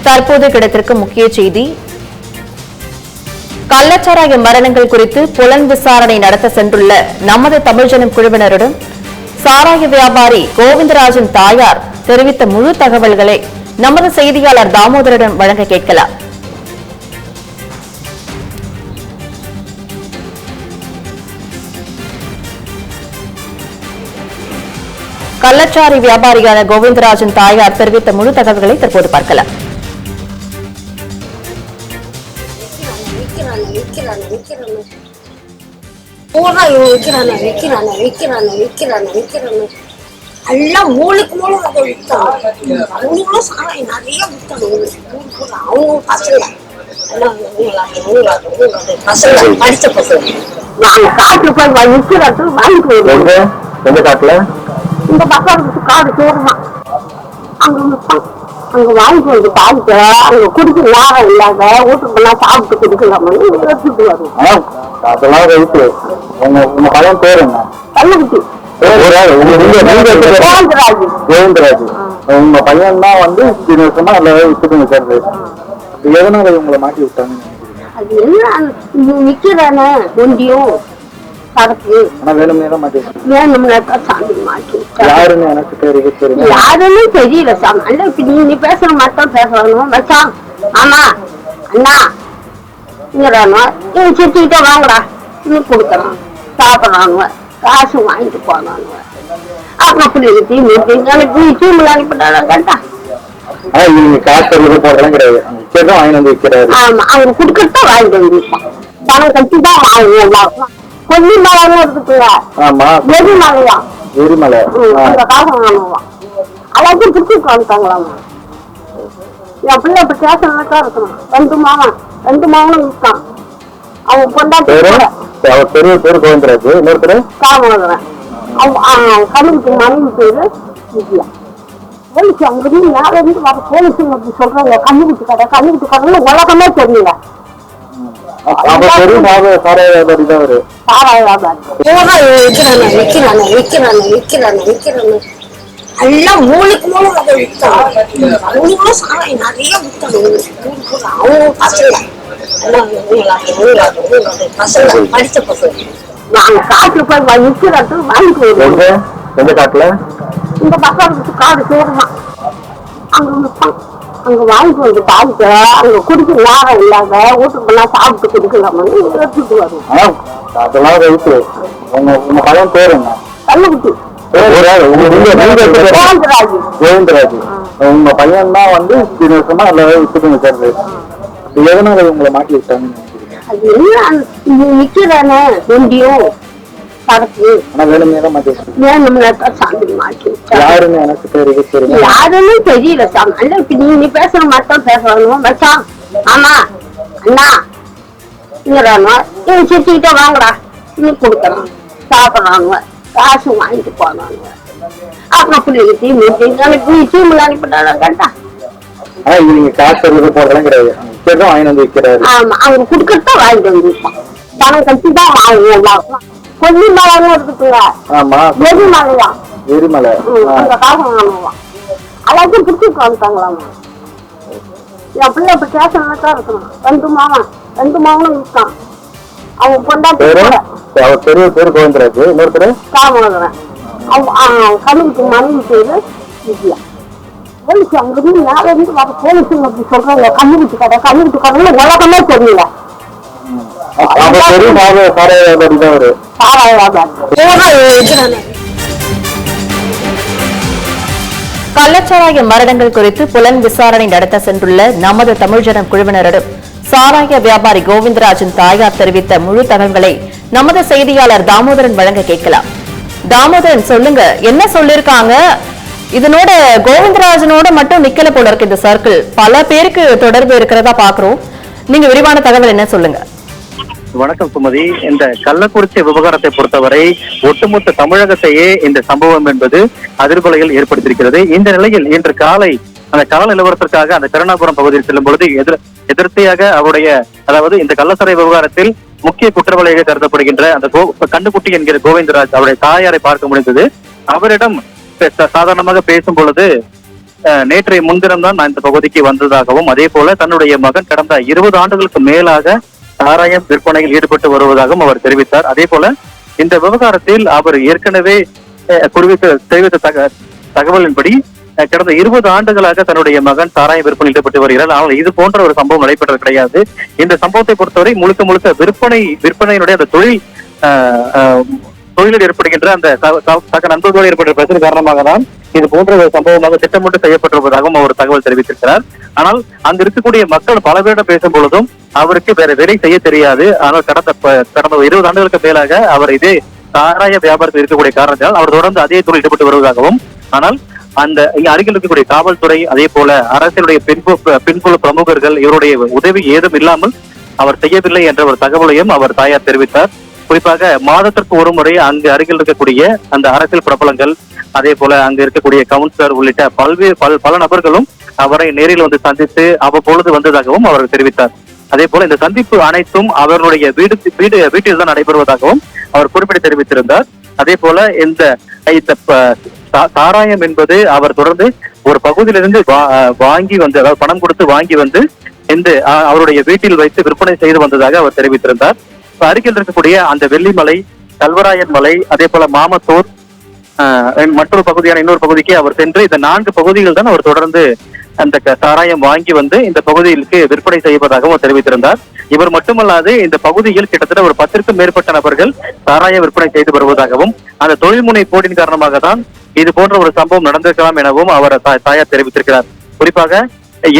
தற்போது கிடைத்திருக்கும் முக்கிய செய்தி, கள்ளச்சாராய மரணங்கள் குறித்து புலன் விசாரணை நடத்த சென்றுள்ள நமது தமிழ்ஜனம் குழுவினருடன் சாராய வியாபாரி கோவிந்தராஜன் தாயார் தெரிவித்த முழு தகவல்களை நமது செய்தியாளர் தாமோதரிடம் வழங்க கேட்கலாம். கள்ளச்சாரி வியாபாரியான கோவிந்தராஜன் தாயார் தெரிவித்த முழு தகவல்களை தற்போது பார்க்கலாம். எல்லாம் மூளைக்கு மூளை அதை விற்றாங்க. அவங்களும் சாராயம் நிறைய விற்றாங்க. அவங்க பசங்க படிச்ச பசங்க நாங்க காட்டுல போய் விற்கிறது வாங்கிட்டு வருவோம். எந்த காட்டுல? இந்த பக்கம் காடு சேருமா அங்க விற்பாங்க. அங்க வாங்கிட்டு வந்து பாதிக்க அங்க குடிக்க நேரம் இல்லாத வீட்டுக்கு போனா சாப்பிட்டு குடிக்கலாம்னு எடுத்துட்டு வருவோம். அதெல்லாம் ரைட்டு. உங்க பையன் பேர் என்ன? கல்லுக்குட்டி கோவிந்தராஜ். உங்க பையன் தான் வந்து 20 வருஷமா எல்லாரும் வித்துட்டு சார். எதனால உங்களை மாட்டி விட்டாங்க? அது என்ன நிக்கிறானே ஒண்டியும் சரக்கு வேணும்னே தான் மாட்டி வேணும்னா சாமி மாட்டி யாருன்னு எனக்கு தெரியும். யாருன்னு தெரியல சாமி. அல்ல இப்ப நீ பேசுற மட்டும் பேசணும் மச்சான். ஆமா அண்ணா இங்கிறானோ இவன் சிரிச்சுக்கிட்டே வாங்கடா இன்னும் கொடுக்கறான் சாப்பிடறானுவ காசு வாங்கிட்டு போனானுவ. அப்புறம் பிள்ளைக்கு எனக்கு தீமுல அனுப்பிட்டாங்க கேட்டா. நீங்க காசு போடுறதும் கிடையாது. வாங்கி வந்து விற்கிறாரு. ஆமா அவங்க குடுக்கத்தான் வாங்கிட்டு வந்து விற்பான். பணம் கட்டி தான் வாங்குவோம். கொல்லிமலைன்னு இருக்குல்ல, எரிமலையா எரிமலை அந்த காசு வாங்குவான். எல்லாத்தையும் பிடிச்சிட்டு வந்துட்டாங்களாமா. என் பிள்ளை இப்ப ஸ்டேஷன்லதான் இருக்கணும். 2 மாவனும் விற்கான். அவங்க கொண்டாட்டி பேரு கோவிந்தராஜ். இன்னொருத்தர் காமனதுரன். கண்ணுக்கு மனைவி பேரு விஜயா. போலீஸ் அங்கிருந்து மேல இருந்து வர போலீஸ் அப்படி சொல்றாங்க. கண்ணுக்குட்டி கடைன்னு உலகமே தெரியல. சாராய வியாபாரி தான் அவரு. சாராய வியாபாரி விக்கிறானு எல்லாம் மூளைக்கு மூளை அதை விற்றாங்க. அவங்களும் சாராயம் நிறைய விற்றாங்க. அவங்க பசங்க படிச்ச பசங்க நாங்க காட்டுல போய் விற்கிறது வாங்கிட்டு வருவோம். எந்த காட்டுல? இந்த பக்கம் காடு சேருமா அங்க விற்பாங்க. அங்க வாங்கிட்டு வந்து பாதிக்க அங்க குடிக்க நேரம் இல்லாத வீட்டுக்கு போனா சாப்பிட்டு குடிக்கலாம்னு எடுத்துட்டு வருவோம். அதெல்லாம் ரைட்டு. உங்க பையன் பேர் என்ன? கல்லுக்குட்டி கோவிந்தராஜ். உங்க பையன் தான் வந்து 20 வருஷமா எல்லாரும் வித்துட்டு சார். எதனால உங்களை மாட்டி விட்டாங்க? அது என்ன நிக்கிறானே ஒண்டியும் சரக்கு வேணும்னே தான் மாட்டி வேணும்னா சாமி மாட்டி யாருன்னு எனக்கு தெரியும். யாருன்னு தெரியல சாமி. அல்ல இப்ப நீ பேசுற மட்டும் பேசணும் மச்சான். ஆமா அண்ணா இங்கிறானோ இவன் சிரிச்சுக்கிட்டே வாங்கடா இன்னும் கொடுக்கறான் சாப்பிடறானுவ காசு வாங்கிட்டு போனானுவ. அப்புறம் பிள்ளைக்கு எனக்கு தீமுல அனுப்பிட்டாங்க கேட்டா. நீங்க காசு போடுறதும் கிடையாது. வாங்கி வந்து விற்கிறாரு. ஆமா அவங்க குடுக்கத்தான் வாங்கிட்டு வந்து விற்பான். பணம் கட்டி தான் வாங்குவோம். கொல்லிமலைன்னு இருக்குல்ல, எரிமலையா எரிமலை அந்த காசு வாங்குவான். எல்லாத்தையும் பிடிச்சிட்டு வந்துட்டாங்களாமா. என் பிள்ளை இப்ப ஸ்டேஷன்ல தான் இருக்கணும். 2 மாவனும் விற்கான். அவங்க கொண்டாட்டி பேரு கோவிந்தராஜ். இன்னொருத்தர் காமனதுரன். கண்ணுக்கு மனைவி பேரு விஜயா. போலீஸ் அங்கிருந்து மேல இருந்து வர போலீஸ் அப்படி சொல்றாங்க. கண்ணுக்குட்டி கடைன்னு உலகமே தெரியல. சாராய வியாபாரி தான் அவரு. சாராய வியாபாரி. கள்ளச்சாராய மரணங்கள் குறித்து புலன் விசாரணை நடத்த சென்றுள்ள நமது தமிழ்ஜனம் குழுவினரிடம் சாராய வியாபாரி கோவிந்தராஜன் தாயார் தெரிவித்த முழு தகவல்களை நமது செய்தியாளர் தாமோதரன் வழங்க கேட்கலாம். தாமோதரன் சொல்லுங்க, என்ன சொல்லிருக்காங்க? இதனோட கோவிந்தராஜனோட மட்டும் நிக்கல போல இருக்கு இந்த சர்க்கிள். பல பேருக்கு தொடர்பு இருக்கிறதா பாக்குறோம். நீங்க விரிவான தகவல் என்ன சொல்லுங்க. வணக்கம் சுமதி. இந்த கள்ளக்குறிச்சி விவகாரத்தை பொறுத்தவரை ஒட்டுமொத்த தமிழகத்தையே இந்த சம்பவம் என்பது அதிர்வலைகள் ஏற்படுத்தியிருக்கிறது. இந்த நிலையில் இன்று காலை அந்த கள நிலவரத்திற்காக அந்த கருணாபுரம் பகுதியில் செல்லும் பொழுது எதிர்த்தையாக அவருடைய அதாவது இந்த கள்ளச்சாராய விவகாரத்தில் முக்கிய குற்றவாளியாக கருதப்படுகின்ற அந்த கண்ணுக்குட்டி என்கிற கோவிந்தராஜ் அவருடைய தாயாரை பார்க்க முடிந்தது. அவரிடம் சாதாரணமாக பேசும் பொழுது நேற்றைய முன்தினம் தான் நான் இந்த பகுதிக்கு வந்ததாகவும், அதே போல தன்னுடைய மகன் கடந்த 20 ஆண்டுகளுக்கு மேலாக சாராயம் விற்பனையில் ஈடுபட்டு வருவதாகவும் அவர் தெரிவித்தார். அதே போல இந்த விவகாரத்தில் அவர் ஏற்கனவே தெரிவித்த தகவலின்படி கடந்த 20 ஆண்டுகளாக தன்னுடைய மகன் சாராய விற்பனை ஈடுபட்டு வருகிறார். ஆனால் இது போன்ற ஒரு சம்பவம் நடைபெற்றது கிடையாது. இந்த சம்பவத்தை பொறுத்தவரை முழுக்க விற்பனையினுடைய அந்த தொழிலில் ஏற்படுகின்ற அந்த சக நண்பர்களோடு ஏற்பட்ட பிரச்சனை காரணமாக தான் இது போன்ற ஒரு சம்பவமாக திட்டமிட்டு செய்யப்பட்டிருப்பதாகவும் அவர் தகவல் தெரிவித்திருக்கிறார். ஆனால் அங்கு இருக்கக்கூடிய மக்கள் பல பேரிடம் பேசும் பொழுதும் அவருக்கு வேற வேலை செய்ய தெரியாது. ஆனால் கடந்த 20 ஆண்டுகளுக்கு மேலாக அவர் இதே சாராய வியாபாரத்தில் இருக்கக்கூடிய காரணத்தால் அவர் தொடர்ந்து அதே தொழில் ஈடுபட்டு வருவதாகவும், ஆனால் அந்த இங்க அருகில் இருக்கக்கூடிய காவல்துறை, அதே போல அரசியலுடைய பின்புல பிரமுகர்கள் இவருடைய உதவி ஏதும் இல்லாமல் அவர் செய்யவில்லை என்ற ஒரு தகவலையும் அவர் தாயார் தெரிவித்தார். குறிப்பாக மாதத்திற்கு ஒரு முறை அங்கு அருகில் இருக்கக்கூடிய அந்த அரசியல் பிரபலங்கள், அதே போல அங்கு இருக்கக்கூடிய கவுன்சிலர் உள்ளிட்ட பல நபர்களும் அவரை நேரில் வந்து சந்தித்து அவ்வப்பொழுது வந்ததாகவும் அவர் தெரிவித்தார். அதே போல இந்த சந்திப்பு அனைத்தும் அவர்களுடைய வீட்டில் தான் நடைபெறுவதாகவும் அவர் குறிப்பிட்டு தெரிவித்திருந்தார். அதே போல இந்த சாராயம் என்பது அவர் தொடர்ந்து ஒரு பகுதியிலிருந்து வாங்கி வந்து, அதாவது பணம் கொடுத்து வாங்கி வந்து இந்த அவருடைய வீட்டில் வைத்து விற்பனை செய்து வந்ததாக அவர் தெரிவித்திருந்தார். அருகில் இருக்கக்கூடிய அந்த வெள்ளிமலை, கல்வராயன் மலை, அதே போல மாமத்தூர், மற்றொரு பகுதியான இன்னொரு பகுதிக்கு அவர் சென்று இந்த 4 பகுதிகள் தான் அவர் தொடர்ந்து அந்த சாராயம் வாங்கி வந்து இந்த பகுதிகளுக்கு விற்பனை செய்வதாகவும் தெரிவித்திருந்தார். இவர் மட்டுமல்லாது இந்த பகுதியில் கிட்டத்தட்ட ஒரு 10க்கும் மேற்பட்ட நபர்கள் சாராய விற்பனை செய்து வருவதாகவும், அந்த தொழில் முனைப்போட்டின் காரணமாக தான் இது போன்ற ஒரு சம்பவம் நடந்திருக்கலாம் எனவும் அவர் தாயார் தெரிவித்திருக்கிறார். குறிப்பாக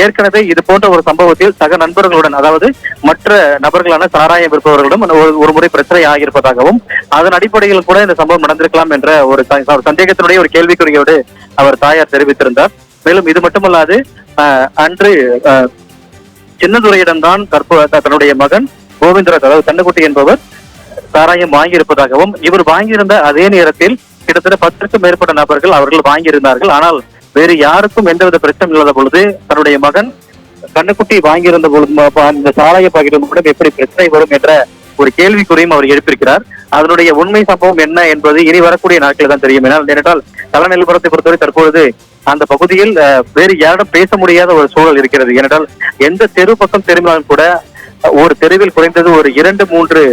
ஏற்கனவே இது போன்ற ஒரு சம்பவத்தில் சக நண்பர்களுடன், அதாவது மற்ற நபர்களான சாராயம் விற்பவர்களுடன் ஒரு முறை பிரச்சனை ஆகியிருப்பதாகவும், அதன் அடிப்படையில் கூட இந்த சம்பவம் நடந்திருக்கலாம் என்ற ஒரு சந்தேகத்தினுடைய ஒரு கேள்விக்குறியோடு அவர் தாயார் தெரிவித்திருந்தார். மேலும் இது மட்டுமல்லாது அன்று சின்னதுரையிடம்தான் தன்னுடைய மகன் கோவிந்தராஜ், அதாவது கண்ணுக்குட்டி என்பவர் சாராயம் வாங்கியிருப்பதாகவும், இவர் வாங்கியிருந்த அதே நேரத்தில் கிட்டத்தட்ட 10க்கும் மேற்பட்ட நபர்கள் அவர்கள் வாங்கியிருந்தார்கள். ஆனால் வேறு யாருக்கும் எந்தவித பிரச்சனை இல்லாத பொழுது தன்னுடைய மகன் கண்ணுக்குட்டி வாங்கியிருந்த பொழுது இந்த சாராய பாக்கெட் கூட எப்படி பிரச்சனை வரும் என்ற ஒரு கேள்விக்குறியும் அவர் எழுப்பியிருக்கிறார். அதனுடைய உண்மை சம்பவம் என்ன என்பது இனி வரக்கூடிய நாட்களில் தான் தெரியும். ஏனென்றால் தலைநெல்லிபுரத்தை பொறுத்தவரை தற்பொழுது அந்த பகுதியில் வேறு யாரிடம் பேச முடியாத ஒரு சூழல் இருக்கிறது. ஏனென்றால் எந்த தெரு பக்கம் திரும்பினாலும் கூட ஒரு தெருவில் குறைந்தது ஒரு 2-3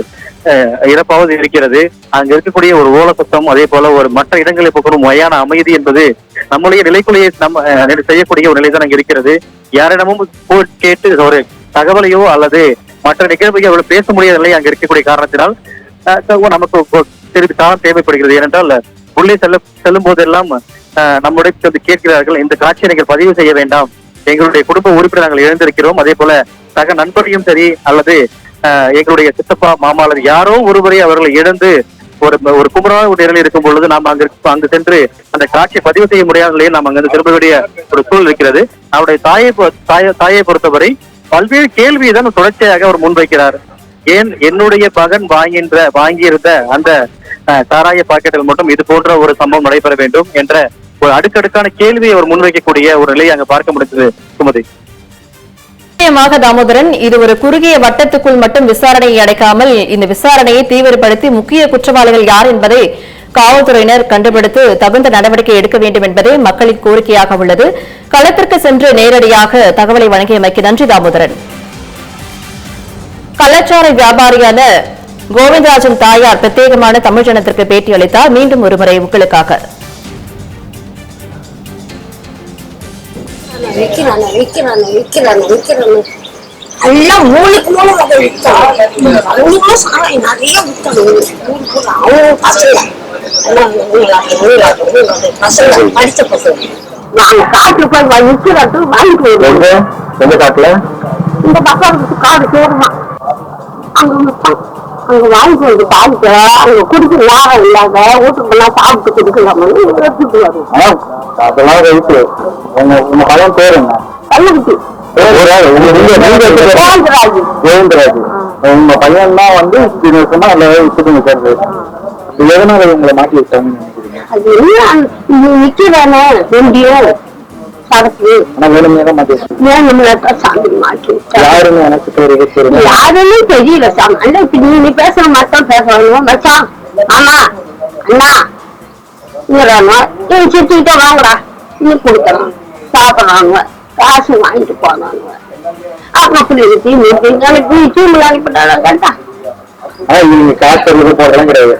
இறப்பாவது இருக்கிறது. அங்க இருக்கக்கூடிய ஒரு ஓல சத்தம், அதே போல ஒரு மற்ற இடங்களில் போகிற முறையான அமைதி என்பது நம்முடைய நிலைக்குள்ளேயே செய்யக்கூடிய ஒரு நிலைதான் அங்க இருக்கிறது. யாரிடமும் கேட்டு ஒரு தகவலையோ அல்லது மற்ற நிகழ்வையோ அவர்கள் பேச முடியாத நிலை அங்க இருக்கக்கூடிய காரணத்தினால் நமக்கு சிறிது காலம் தேவைப்படுகிறது. ஏனென்றால் உள்ளே செல்லும் போதெல்லாம் நம்முடைய கேட்கிறார்கள், இந்த காட்சியை நீங்கள் பதிவு செய்ய வேண்டாம், எங்களுடைய குடும்ப உறுப்பினர் நாங்கள் இழந்திருக்கிறோம், அதே போல சக நண்பரையும் சரி அல்லது எங்களுடைய சித்தப்பா மாமா அல்லது யாரோ ஒருவரை அவர்களை இழந்து ஒரு குமரான ஒரு நிலையில் இருக்கும் பொழுது நாம் அங்கு சென்று அந்த காட்சியை பதிவு செய்ய முடியாத நிலையில் நாம் அங்கிருந்து திரும்ப வேண்டிய ஒரு சூழல் இருக்கிறது. அவருடைய தாயை பொறுத்தவரை பல்வேறு கேள்வியை தான் தொடர்ச்சியாக அவர் முன்வைக்கிறார். ஏன் என்னுடைய மகன் வாங்கியிருந்த அந்த சாராய பாக்கெட்டில் மட்டும் இது போன்ற ஒரு சம்பவம் நடைபெற வேண்டும் என்ற ஒரு அடுக்கடுக்கான கேள்வியை அவர் முன்வைக்கக்கூடிய ஒரு நிலையை அங்கு பார்க்க முடிந்தது. சுமதி, நிச்சயமாக தாமோதரன், இது ஒரு குறுகிய வட்டத்துக்குள் மட்டும் விசாரணையை அடைக்காமல் இந்த விசாரணையை தீவிரப்படுத்தி முக்கிய குற்றவாளிகள் யார் என்பதை காவல்துறையினர் கண்டுபிடித்து தகுந்த நடவடிக்கை எடுக்க வேண்டும் என்பதே மக்களின் கோரிக்கையாக உள்ளது. களத்திற்கு சென்று நேரடியாக தகவலை வழங்கியமைக்கு நன்றி தாமோதரன். கள்ளச்சார வியாபாரியான கோவிந்தராஜன் தாயார் பிரத்யேகமான தமிழ் ஜனத்திற்கு பேட்டியளித்தார். மீண்டும் ஒருமுறை உங்களுக்காக. எல்லாம் மூளைக்கு மூளை வகை விற்கணும், சாராயம் நிறைய விற்கணும். அவங்க பசங்க படிச்ச பசங்க நாங்க காட்டுல போய் விற்கிறது வாங்கிட்டு வருவோம். எந்த காட்டுல? இந்த பக்கம் காடு சேருமா, அங்க விற்பாங்க. அங்க வாங்கிட்டு வந்து காட்டுக்கு அங்க குடிக்க நேரம் இல்லாத வீட்டுக்கெல்லாம் சாப்பிட்டு குடிக்கலாம்னு எடுத்துட்டு வரும். அதெல்லாம் இருக்கு. உங்க பையன் பேரு என்ன? கல்லுக்குட்டி கோவிந்தராஜ். உங்க பையன் தான் வந்து எதனால உங்களை மாட்டி விட்டாங்கன்னு நினைக்கிறீங்க? அது என்ன நிக்கிறானே வெண்டியும் சரக்கு யாருன்னு எனக்கு யாருன்னு தெரியல சாமி. அண்ணா இப்ப நீ பேசுற மட்டும் பேசணும் மச்சான். ஆமா அண்ணா இங்கிறானோ சுத்திக்கிட்ட வாங்கடா இன்னும் கொடுக்கலாம் சாப்பிட்றானுங்க, காசு வாங்கிட்டு போனானுங்க. அப்புறம் பிள்ளைங்க எனக்கு டீமில் அனுப்பிட்டாங்க கேட்டா. நீங்க காசு போடலாம் கிடையாது,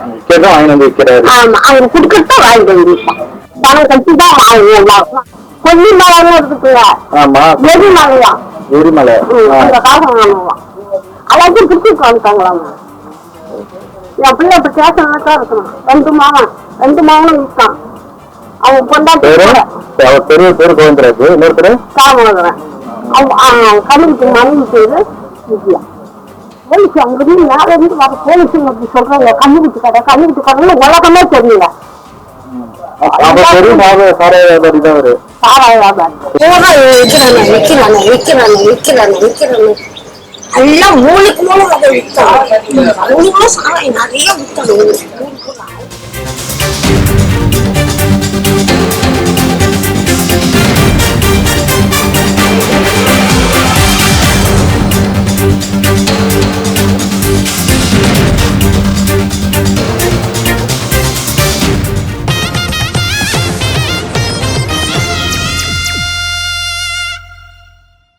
வாங்கி வந்து வைக்கிறாரு. ஆமா, அவங்க குடுக்கத்தான் வாங்கிட்டு வந்து வைப்பான். பணம் கட்டி தான் வாங்குவோம். கொல்லி மலைன்னு இருக்குல்ல, எரிமலையா, எரிமலை அந்த காசம் வாங்குவான். எல்லாத்தையும் பிடிச்சிட்டு வந்துட்டாங்களாமா. என் பிள்ளை இப்ப ஸ்டேஷன்ல தான் இருக்கணும். 2 மாவனும் இருக்கான். அவங்க கொண்டாட்டி பெரிய பேரு கோவிந்தராஜ், இன்னொருத்தர் காமராஜன். அவங்க கண்ணுக்கு மனைவி பேரு விஜயா. போலீஸ் அங்கிருந்து மேல இருந்து வர போலீஸ் அப்படி சொல்றாங்க, கண்ணுக்குட்டி கடை உலகமே தெரியல. சாராய வியாபாரி தான் அவரு. சாராய வியாபாரி எல்லாம் மூளைக்கு மூலம் விற்கிறாங்க. சாராயம் நிறைய விற்கணும்.